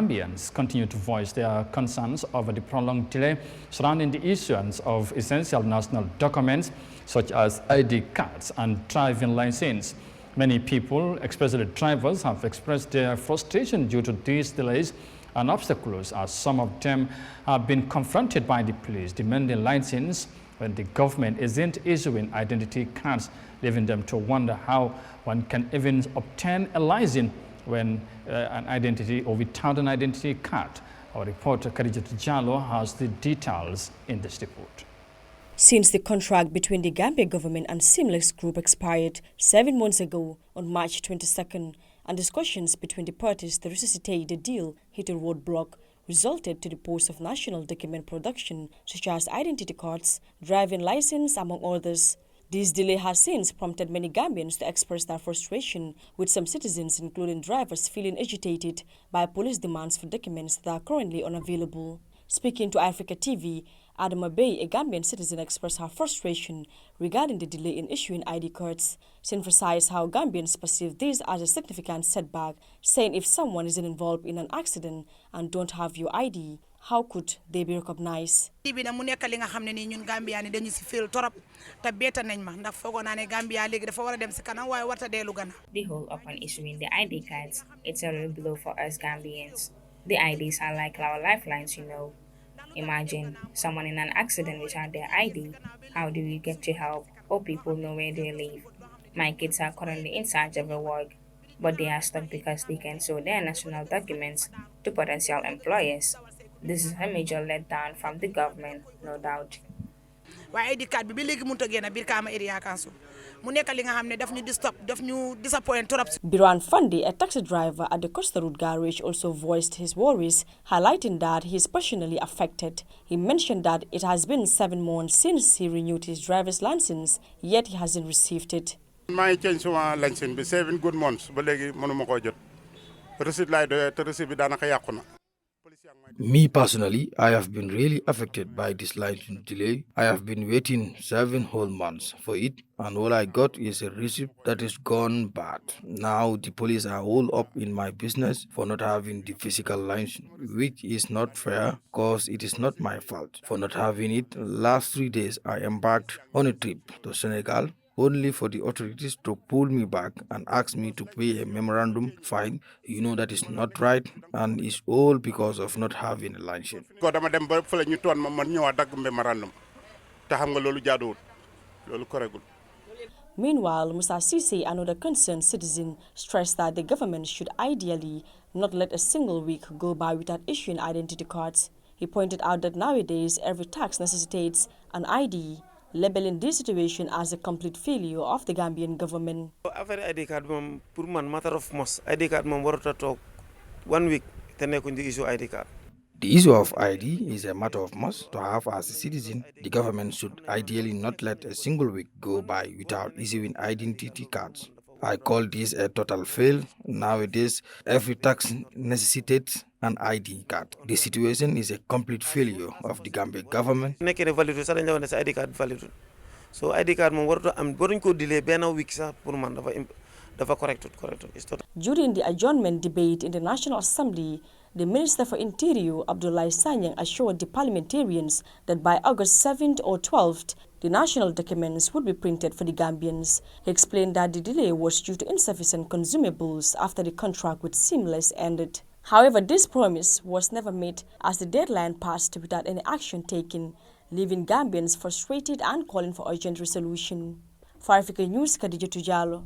Gambians continue to voice their concerns over the prolonged delay surrounding the issuance of essential national documents such as ID cards and driving license. Many people, especially drivers, have expressed their frustration due to these delays and obstacles, as some of them have been confronted by the police demanding license when the government isn't issuing identity cards, leaving them to wonder how one can even obtain a license when an identity or without an identity card. Our reporter Khadija Jallo has the details in this report. Since the contract between the Gambia government and Seamless Group expired 7 months ago on March 22nd, and discussions between the parties to resuscitate the deal hit a roadblock, resulted to the pause of national document production such as identity cards, driving license, among others. This delay has since prompted many Gambians to express their frustration, with some citizens, including drivers, feeling agitated by police demands for documents that are currently unavailable. Speaking to Eyeafrica TV, Adama Bey, a Gambian citizen, expressed her frustration regarding the delay in issuing ID cards. She emphasized how Gambians perceive this as a significant setback, saying if someone is involved in an accident and don't have your ID, how could they be recognized? The hold upon issuing the ID cards, it's a real blow for us Gambians. The IDs are like our lifelines, you know. Imagine someone in an accident without their ID. How do we get to help or people know where they live? My kids are currently in search of a work, but they are stuck because they can show their national documents to potential employers. This is a major letdown from the government, no doubt. Biran Fandi, a taxi driver at the Costa Road garage, also voiced his worries, highlighting that he is personally affected. He mentioned that it has been 7 months since he renewed his driver's license, yet he hasn't received it. My change my license be 7 good months, but Me personally, I have been really affected by this license delay. I have been waiting 7 whole months for it, and all I got is a receipt that is gone bad. Now the police are all up in my business for not having the physical license, which is not fair because it is not my fault for not having it. Last 3 days I embarked on a trip to Senegal, only for the authorities to pull me back and ask me to pay a memorandum fine. You know that is not right, and it's all because of not having a license. Meanwhile, Musa Sisi, another concerned citizen, stressed that the government should ideally not let a single week go by without issuing identity cards. He pointed out that nowadays every tax necessitates an ID, labeling this situation as a complete failure of the Gambian government. ID card pour man matter of most. ID card warata talk 1 week tenekundi issue ID card. The issue of ID is a matter of must to have as a citizen. The government should ideally not let a single week go by without issuing identity cards. I call this a total fail. Nowadays, every tax necessitates an ID card. The situation is a complete failure of the Gambia government. ID card valid. So ID card delay weeks corrected. During the adjournment debate in the National Assembly, the Minister for Interior, Abdullah Sanyang, assured the parliamentarians that by August 7th or 12th, the national documents would be printed for the Gambians. He explained that the delay was due to insufficient consumables after the contract with Seamless ended. However, this promise was never met as the deadline passed without any action taken, leaving Gambians frustrated and calling for urgent resolution. For Africa News, Khadija Jallo.